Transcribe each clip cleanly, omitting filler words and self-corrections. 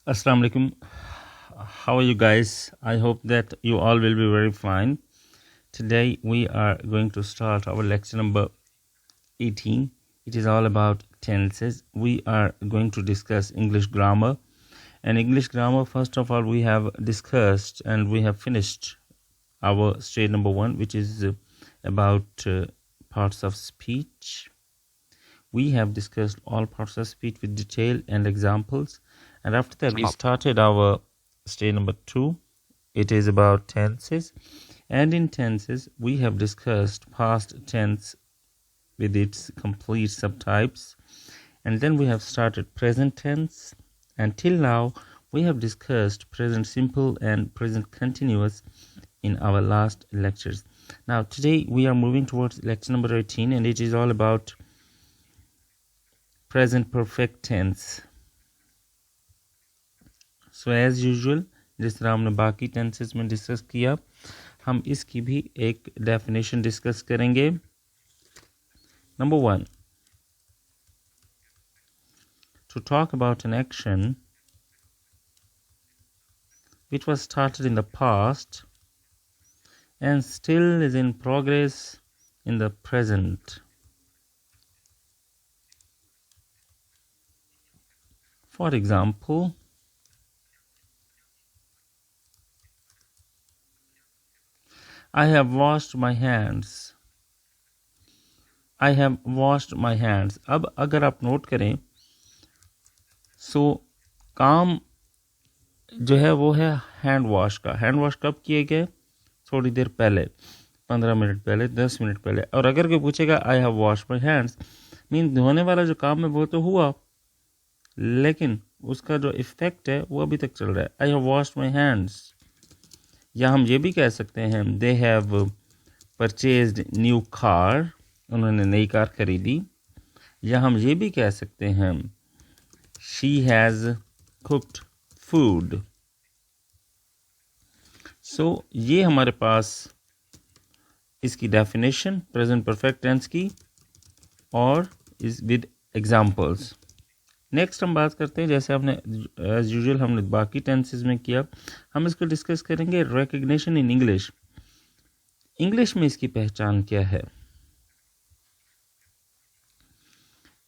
Assalamu alaikum. How are you guys? I hope that you all will be very fine. Today we are going to start our lecture number 18. It is all about tenses. We are going to discuss English grammar. And English grammar, first of all, we have discussed and we have finished our stage number 1, which is about parts of speech. We have discussed all parts of speech with detail and examples. And after that, we started our stage number 2. It is about tenses. And in tenses, we have discussed past tense with its complete subtypes. And then we have started present tense. And till now, we have discussed present simple and present continuous in our last lectures. Now, today we are moving towards lecture number 18, and it is all about present perfect tense. So as usual, जिस तरह हमने बाकी tenses में discuss किया, हम इसकी भी एक डेफिनेशन डिस्कस करेंगे. Number 1, to talk about an action which was started in the past and still is in progress in the present. For example, I have washed my hands. I have washed my hands. अब अगर आप note करें, सो काम जो है वो है hand wash का. हैंड वॉश कब किए गए? थोड़ी देर पहले, 15 मिनट पहले, 10 मिनट पहले. और अगर कोई पूछेगा I have wash my hands, mean धोने वाला जो काम है वो तो हुआ, लेकिन उसका जो इफेक्ट है वो अभी तक चल रहा है. I have washed my hands. या हम ये भी कह सकते हैं they have purchased new car, उन्होंने नई कार खरीदी. या हम ये भी कह सकते हैं शी हैज़ कुक्ड फूड. सो ये हमारे पास इसकी डेफिनेशन प्रेजेंट परफेक्ट टेंस की और इस विद एग्जांपल्स. नेक्स्ट हम बात करते हैं, जैसे हमने एज यूजुअल हमने बाकी टेंसेस में किया, हम इसको डिस्कस करेंगे रिकग्निशन इन इंग्लिश. इंग्लिश में इसकी पहचान क्या है?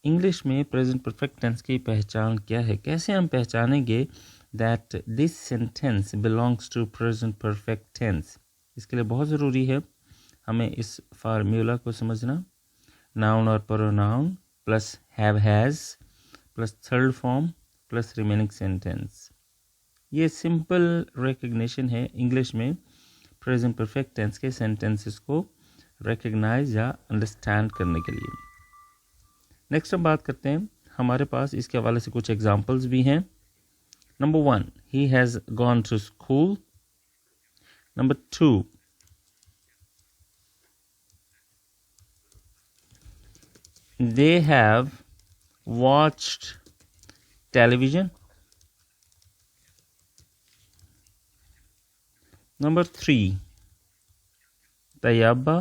इंग्लिश में प्रेजेंट परफेक्ट टेंस की पहचान क्या है? कैसे हम पहचानेंगे that this sentence belongs to present perfect tense? इसके लिए बहुत ज़रूरी है हमें इस फार्मूला को समझना. नाउन और pronoun plus have has plus third form plus remaining sentence. ये सिंपल रिकग्निशन है इंग्लिश में प्रेजेंट परफेक्ट टेंस के सेंटेंसेस को रिकग्नाइज या अंडरस्टैंड करने के लिए. नेक्स्ट हम बात करते हैं, हमारे पास इसके हवाले से कुछ एग्जांपल्स भी हैं. Number 1, he has gone to school. Number 2, they have watched television. Number 3, Tayyaba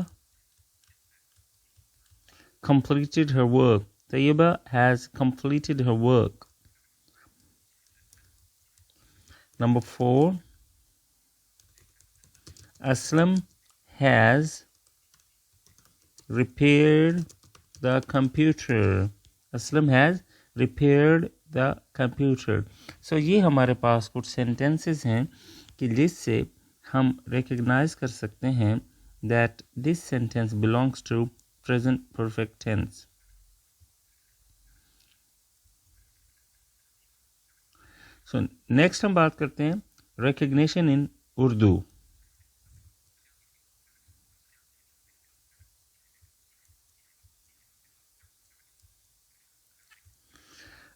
completed her work. Tayyaba has completed her work. Number 4, Aslam has repaired the computer. Aslam has repaired the computer. So ये हमारे पास कुछ sentences हैं कि जिससे हम recognize कर सकते हैं that this sentence belongs to present perfect tense. So next हम बात करते हैं recognition in Urdu.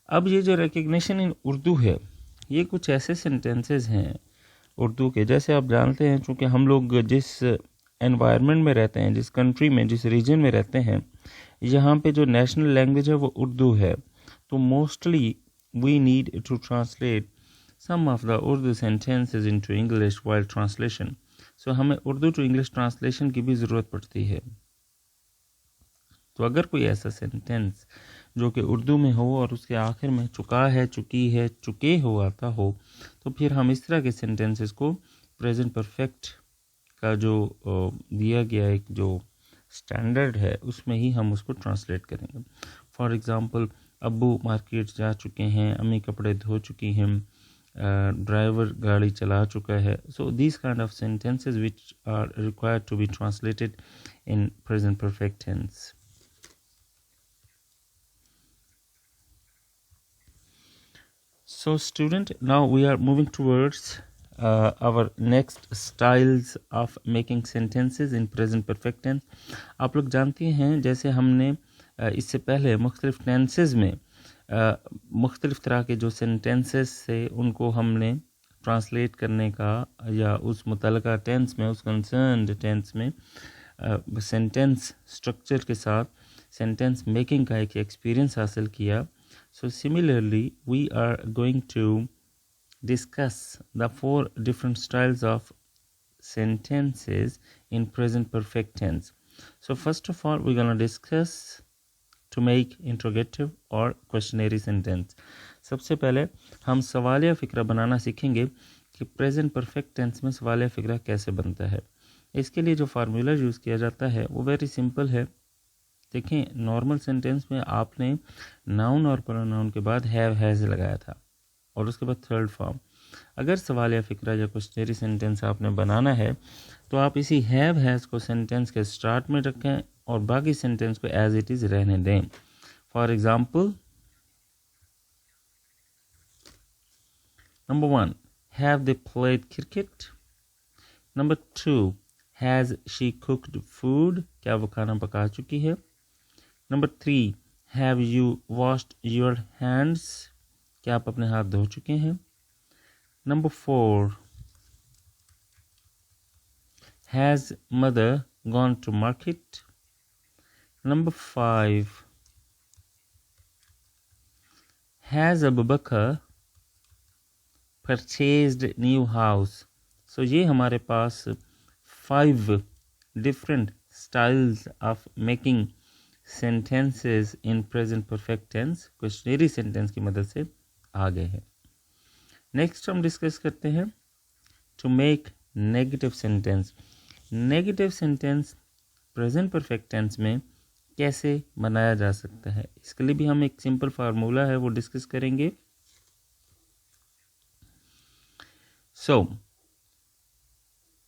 अब ये जो रिकग्निशन इन उर्दू है, ये कुछ ऐसे सेंटेंसेस हैं उर्दू के, जैसे आप जानते हैं चूँकि हम लोग जिस एनवायरनमेंट में रहते हैं, जिस कंट्री में, जिस रीजन में रहते हैं, यहाँ पे जो नेशनल लैंग्वेज है वो उर्दू है. तो mostly we need to translate some of the Urdu sentences into English while translation. So हमें उर्दू टू इंग्लिश ट्रांसलेशन की भी ज़रूरत पड़ती है. तो अगर कोई ऐसा सेंटेंस जो कि उर्दू में हो और उसके आखिर में चुका है, चुकी है, चुके हो आता हो, तो फिर हम इस तरह के सेंटेंसेस को प्रेजेंट परफेक्ट का जो दिया गया एक जो स्टैंडर्ड है उसमें ही हम उसको ट्रांसलेट करेंगे। फॉर एग्ज़ाम्पल, अब्बू मार्केट जा चुके हैं, अम्मी कपड़े धो चुकी हैं, ड्राइवर गाड़ी चला चुका है। So these kind of sentences which are required to be translated in present perfect tense. So student, now we are moving towards our next styles of making sentences in present perfect tense. आप लोग जानते हैं जैसे हमने इससे पहले मुख्तलिफ tenses में मुख्तलिफ तरह के जो सेंटेंसेस से उनको हमने ट्रांसलेट करने का या उस मुतलका टेंस में, उस कंसर्न्ड टेंस में सेंटेंस स्ट्रक्चर के साथ सेंटेंस मेकिंग का एक एक्सपीरियंस हासिल किया. So similarly we are going to discuss the 4 different styles of sentences in present perfect tense. So first of all we're going to discuss to make interrogative or questionary sentence. सबसे पहले हम सवालिया फ़िक्रा बनाना सीखेंगे कि present perfect tense में सवालिया फ़िक्रा कैसे बनता है. इसके लिए जो फार्मूला यूज़ किया जाता है वो वेरी सिंपल है. देखें, नॉर्मल सेंटेंस में आपने नाउन और प्रोनाउन के बाद हैव हैज़ लगाया था और उसके बाद थर्ड फॉर्म. अगर सवाल या फ़िक्रा या क्वेश्चनरी सेंटेंस आपने बनाना है तो आप इसी हैव हैज़ को सेंटेंस के स्टार्ट में रखें और बाकी सेंटेंस को एज इट इज़ रहने दें. For example, number 1, have they played cricket. Number 2, has she cooked food, क्या वो खाना पका चुकी है. Number 3, have you washed your hands, क्या आप अपने हाथ धो चुके हैं. Number 4, has mother gone to market? Number 5, has Abu Bakr purchased new house? So ये हमारे पास 5 different styles of making sentences in present perfect tense questionnaire sentence की मदद से आ गए हैं. नेक्स्ट हम डिस्कस करते हैं to make negative sentence. Negative sentence present perfect tense में कैसे बनाया जा सकता है, इसके लिए भी हम एक सिंपल फार्मूला है वो डिस्कस करेंगे. सो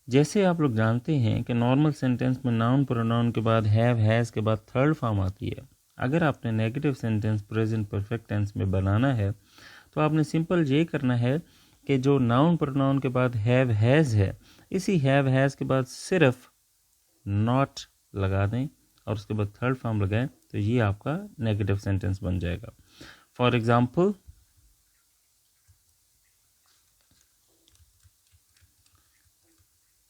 जैसे आप लोग जानते हैं कि नॉर्मल सेंटेंस में नाउन प्रोनाउन के बाद हैव हैज़ के बाद थर्ड फॉर्म आती है. अगर आपने negative sentence present perfect tense में बनाना है तो आपने सिंपल ये करना है कि जो नाउन प्रोनाउन के बाद हैव हैज़ है, इसी हैव हैज़ के बाद सिर्फ नॉट लगा दें और उसके बाद थर्ड फॉर्म लगाएं तो ये आपका नेगेटिव सेंटेंस बन जाएगा. For example,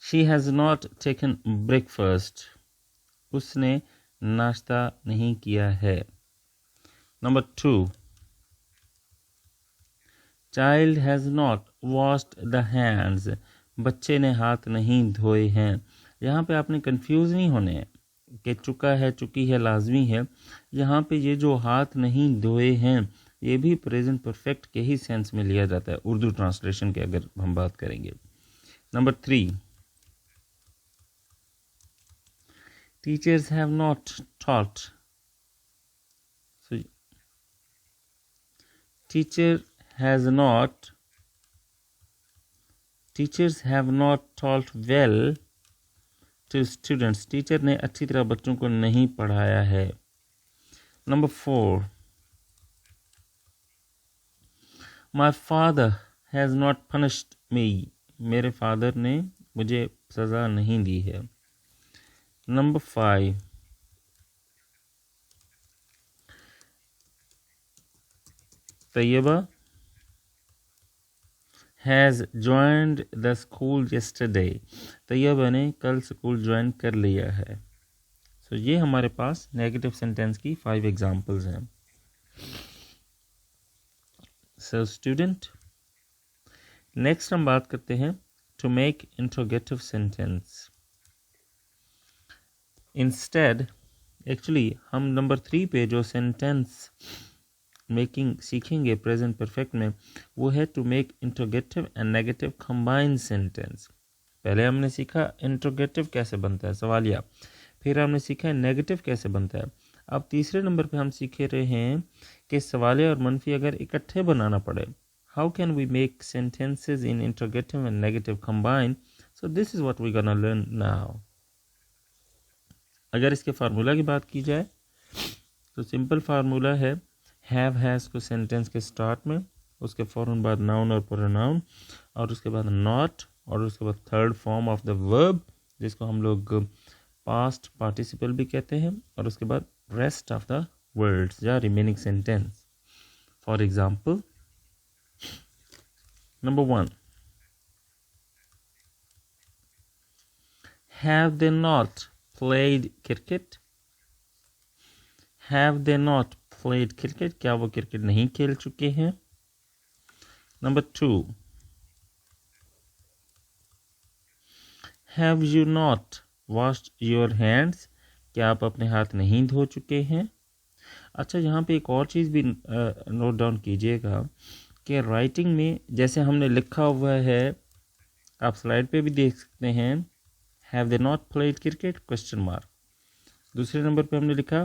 she has not taken breakfast, उसने नाश्ता नहीं किया है. Number 2, child has not washed the hands, बच्चे ने हाथ नहीं धोए हैं. यहाँ पे आपने कंफ्यूज नहीं होने हैं कि चुका है, चुकी है लाजमी है. यहाँ पे ये जो हाथ नहीं धोए हैं ये भी प्रेजेंट परफेक्ट के ही सेंस में लिया जाता है उर्दू ट्रांसलेशन के अगर हम बात करेंगे. Number 3, teachers have not taught, teachers have not taught well to students, टीचर ने अच्छी तरह बच्चों को नहीं पढ़ाया है. Number 4, my father has not punished me, मेरे फादर ने मुझे सज़ा नहीं दी है. Number 5, Taiba has joined the school yesterday, Taiba ने कल स्कूल ज्वाइन कर लिया है. सो ये हमारे पास नेगेटिव सेंटेंस की 5 एग्जांपल्स हैं. सो स्टूडेंट, नेक्स्ट हम बात करते हैं to make interrogative sentence. Instead actually हम नंबर 3 पे जो सेंटेंस मेकिंग सीखेंगे प्रेजेंट परफेक्ट में, वो है to make interrogative and negative combined sentence. पहले हमने सीखा इंट्रोगेटिव कैसे बनता है, सवालिया, फिर हमने सीखा है नेगेटिव कैसे बनता है। अब तीसरे नंबर पे हम सीखे रहे हैं कि सवालिया और मनफी अगर इकट्ठे बनाना पड़े, how can we make sentences in interrogative and negative combined. So this is what we gonna learn now. अगर इसके फार्मूला की बात की जाए तो सिंपल फार्मूला है हैव हैज़ को सेंटेंस के स्टार्ट में, उसके फ़ौरन बाद नाउन और प्रोनाउन, और उसके बाद नॉट, और उसके बाद third form of the verb जिसको हम लोग पास्ट पार्टिसिपल भी कहते हैं, और उसके बाद रेस्ट ऑफ द वर्ड्स या remaining sentence. For example, number 1, have they not played cricket? Have they not played cricket? क्या वो क्रिकेट नहीं खेल चुके हैं? Number 2, have you not washed your hands? क्या आप अपने हाथ नहीं धो चुके हैं? अच्छा, यहाँ पे एक और चीज़ भी नोट डाउन कीजिएगा कि राइटिंग में जैसे हमने लिखा हुआ है, आप स्लाइड पे भी देख सकते हैं, have they not played cricket question mark. दूसरे नंबर पे हमने लिखा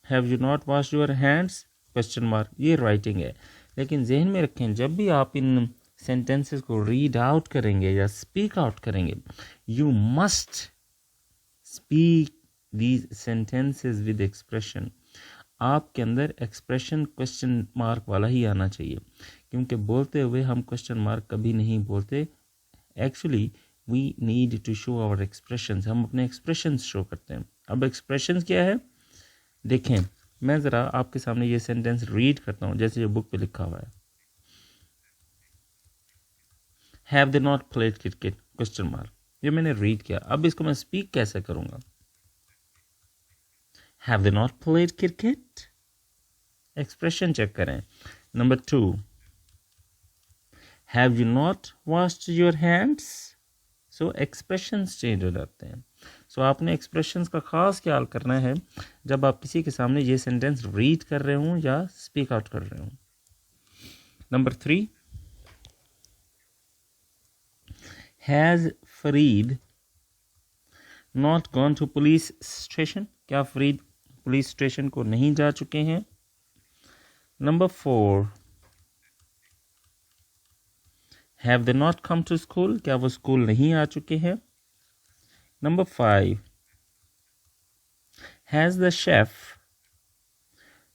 have you not wash your hands question mark. ये राइटिंग है, लेकिन जहन में रखें जब भी आप इन सेंटेंसेस को रीड आउट करेंगे या स्पीक आउट करेंगे, you must speak these sentences with expression. आपके अंदर एक्सप्रेशन क्वेश्चन मार्क वाला ही आना चाहिए, क्योंकि बोलते हुए हम क्वेश्चन मार्क कभी नहीं बोलते। Actually we need to show our expressions, हम अपने एक्सप्रेशंस शो करते हैं। अब एक्सप्रेशंस क्या है देखें, मैं ज़रा आपके सामने ये सेंटेंस रीड करता हूँ जैसे ये बुक पे लिखा हुआ है, have they not played cricket question mark. ये मैंने रीड किया, अब इसको मैं स्पीक कैसे करूँगा? Have they not played cricket, expression check करें। Number 2, have you not washed your hands. So expressions change हो जाते हैं। सो आपने एक्सप्रेशंस का ख़ास ख्याल करना है जब आप किसी के सामने ये सेंटेंस रीड कर रहे हों या स्पीक आउट कर रहे हों। Number 3, has Farid not gone to police station? क्या फरीद पुलिस स्टेशन को नहीं जा चुके हैं? Number 4, have they not come to school? क्या वो स्कूल नहीं आ चुके हैं? Number 5, has the chef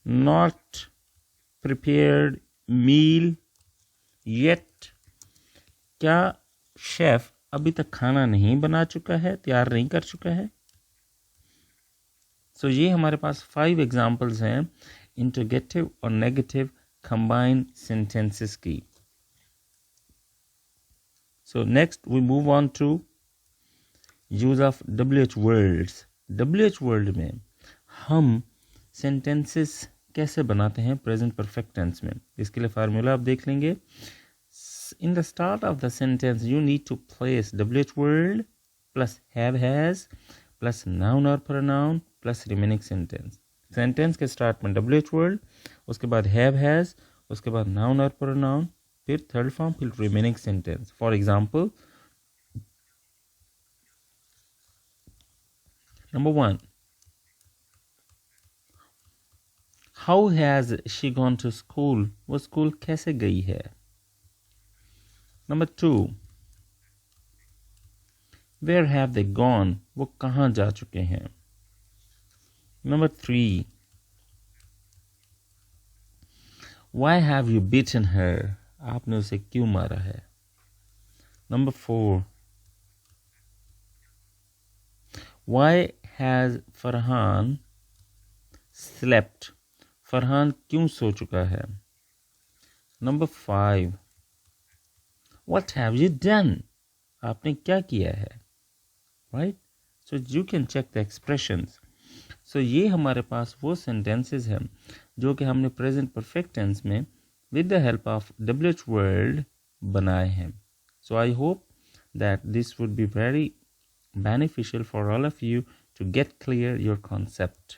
not prepared meal yet? क्या शेफ अभी तक खाना नहीं बना चुका है, तैयार नहीं कर चुका है? सो ये हमारे पास 5 एग्जाम्पल्स हैं इंट्रोगेटिव और नेगेटिव कंबाइंड सेंटेंसेस की। So next we move on to use of WH words. WH word में हम सेंटेंसेस कैसे बनाते हैं प्रेजेंट परफेक्ट टेंस में, इसके लिए फार्मूला आप देख लेंगे। In the start of the sentence, you need to place WH word plus have has plus noun or pronoun plus remaining sentence. Sentence के start में WH word, उसके बाद have has, उसके बाद noun or pronoun, फिर third form, फिर remaining sentence. For example, number 1, how has she gone to school? वो school कैसे गई है? Number 2, where have they gone? वो कहाँ जा चुके हैं? Number 3, why have you beaten her? आपने उसे क्यों मारा है? Number 4, why has Farhan slept? Farhan क्यों सो चुका है? Number 5, what have you done? आपने क्या किया है? Right? So you can check the expressions. So ये हमारे पास वो sentences हैं जो कि हमने present perfect tense में with the help of WH word बनाए हैं. So I hope that this would be very beneficial for all of you to get clear your concept.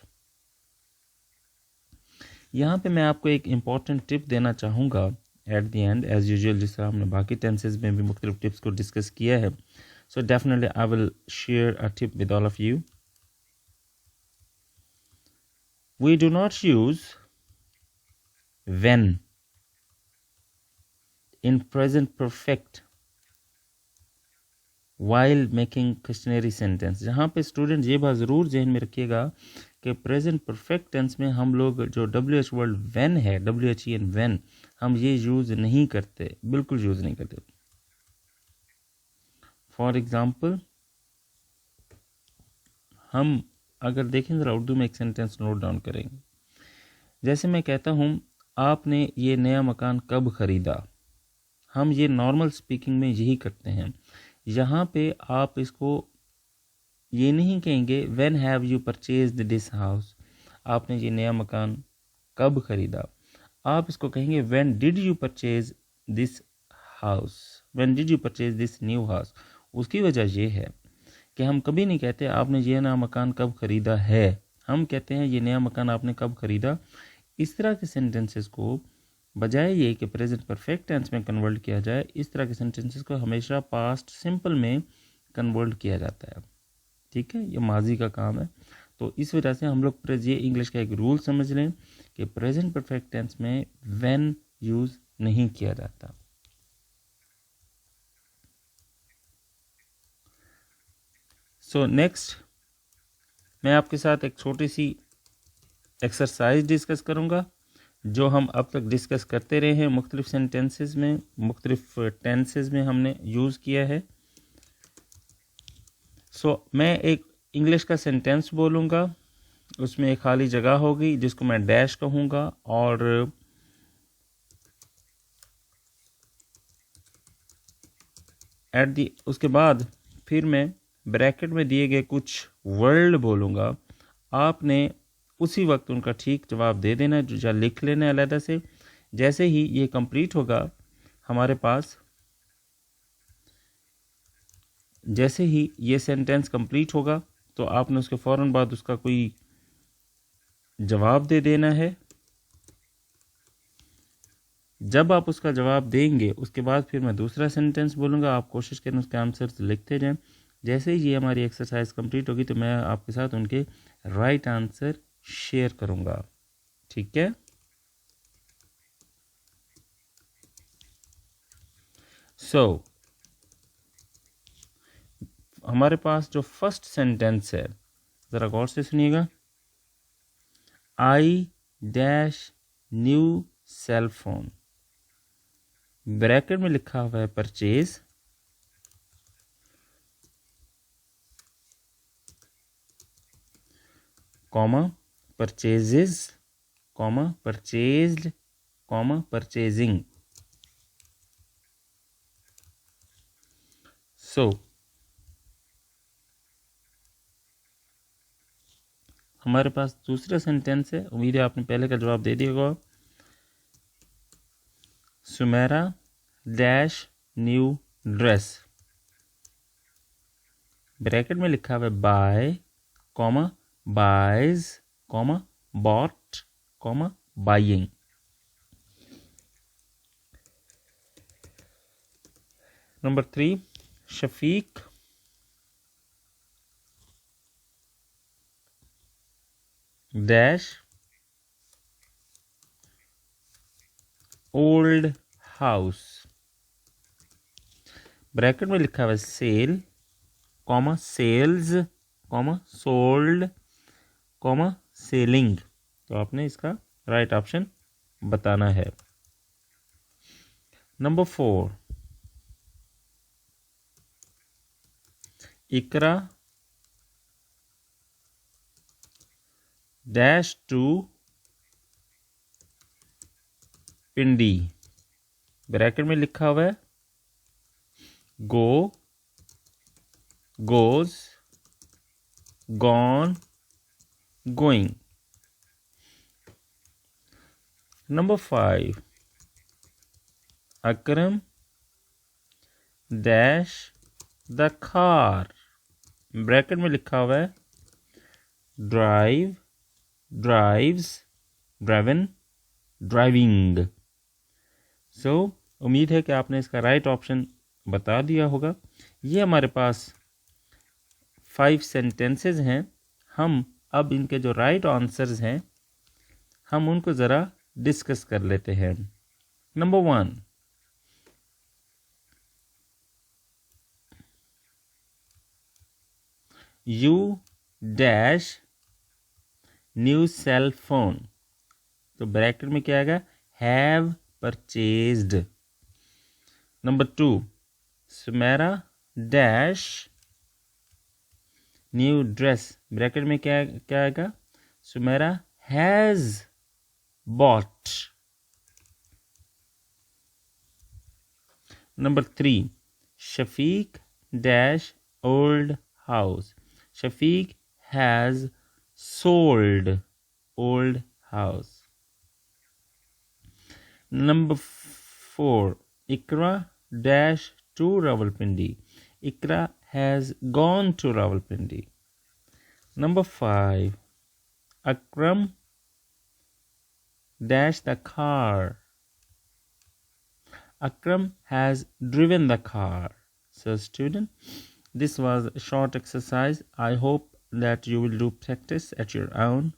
यहाँ पे मैं आपको एक इम्पॉर्टेंट टिप देना चाहूँगा at the end, as usual जिस तरह हमने बाकी टेंसेज में भी मुख्तलिफ टिप्स को डिस्कस किया है. So definitely I will share a tip with all of you. We do not use when in present perfect while making questionary sentence. जहाँ पे स्टूडेंट ये बात ज़रूर जहन में रखिएगा कि प्रेजेंट परफेक्ट टेंस में हम लोग जो WH वर्ड when है, WHEN when, हम ये यूज़ नहीं करते, बिल्कुल यूज़ नहीं करते. फॉर एग्ज़ाम्पल हम अगर देखें ज़रा उर्दू में एक सेंटेंस नोट डाउन करेंगे. जैसे मैं कहता हूँ आपने ये नया मकान कब ख़रीदा. हम ये नॉर्मल स्पीकिंग में यही करते हैं. यहाँ पे आप इसको ये नहीं कहेंगे when have you purchased this house, आपने ये नया मकान कब ख़रीदा. आप इसको कहेंगे when did you purchase this house, when did you purchase this new house. उसकी वजह ये है कि हम कभी नहीं कहते आपने ये नया मकान कब ख़रीदा है, हम कहते हैं ये नया मकान आपने कब ख़रीदा. इस तरह के सेंटेंसेस को बजाय ये कि प्रेजेंट परफेक्ट टेंस में कन्वर्ट किया जाए, इस तरह के सेंटेंसेस को हमेशा पास्ट सिंपल में कन्वर्ट किया जाता है. ठीक है, ये माजी का काम है. तो इस वजह से हम लोग ये इंग्लिश का एक रूल समझ लें कि प्रेजेंट परफेक्ट टेंस में व्हेन यूज़ नहीं किया जाता. सो नेक्स्ट मैं आपके साथ एक छोटी सी एक्सरसाइज डिस्कस करूँगा जो हम अब तक डिस्कस करते रहे हैं. मुख्तलिफ सेंटेंसेस में, मुख्तलिफ टेंसेस में हमने यूज़ किया है. सो मैं एक इंग्लिश का सेंटेंस बोलूँगा, उसमें एक खाली जगह होगी जिसको मैं डैश कहूँगा, और उसके बाद फिर मैं ब्रैकेट में दिए गए कुछ वर्ड बोलूँगा. आपने उसी वक्त उनका ठीक जवाब दे देना है या लिख लेना है अलग से. जैसे ही ये कंप्लीट होगा हमारे पास, जैसे ही ये सेंटेंस कंप्लीट होगा तो आपने उसके फ़ौरन बाद उसका कोई जवाब दे देना है. जब आप उसका जवाब देंगे उसके बाद फिर मैं दूसरा सेंटेंस बोलूँगा. आप कोशिश करें उसके आंसर्स लिखते जाएं. जैसे ही ये हमारी एक्सरसाइज कंप्लीट होगी तो मैं आपके साथ उनके राइट आंसर शेयर करूँगा. ठीक है. सो हमारे पास जो फर्स्ट सेंटेंस है ज़रा गौर से सुनिएगा. I dash new cell phone, bracket में लिखा हुआ है purchase, comma purchases, comma purchased, comma purchasing. So हमारे पास दूसरा सेंटेंस है, उम्मीद है आपने पहले का जवाब दे दिया होगा. Sumera dash new dress, bracket में लिखा हुआ है buy, comma buys, comma bought, comma buying. Number 3, Shafiq dash old house, bracket में लिखा हुआ है sell, comma sells, comma sold, comma selling. तो आपने इसका राइट ऑप्शन बताना है. Number 4, Iqra dash to Pindi, bracket में लिखा हुआ है go, goes, gone, going. Number 5, Akram dash the car, bracket में लिखा हुआ है drive, drives, driven, driving. So उम्मीद है कि आपने इसका राइट ऑप्शन बता दिया होगा। ये हमारे पास 5 सेंटेंसेस हैं। हम अब इनके जो राइट आंसर्स हैं हम उनको ज़रा डिस्कस कर लेते हैं। Number 1, you dash new cell phone, तो ब्रैकेट में क्या आएगा, have purchased. Number 2, Sumera dash new dress, bracket में क्या क्या आएगा, Sumera has bought. Number 3, Shafiq dash old house, Shafiq has sold old house. Number 4, Ikra dash to Rawalpindi, Ikra has gone to Rawalpindi. Number 5, Akram dash the car, Akram has driven the car. So student, this was a short exercise. I hope that you will do practice at your own.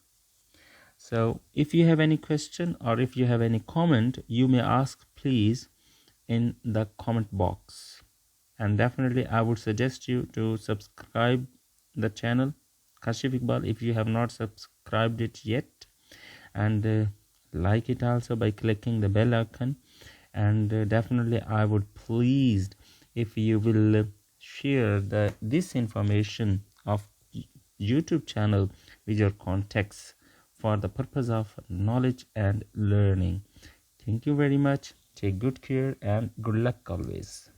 So if you have any question or if you have any comment, you may ask please in the comment box, and definitely I would suggest you to subscribe the channel Kashif Iqbal if you have not subscribed it yet, and like it also by clicking the bell icon, and definitely I would pleased if you will share this information of YouTube channel with your contacts for the purpose of knowledge and learning. Thank you very much. Take good care and good luck always.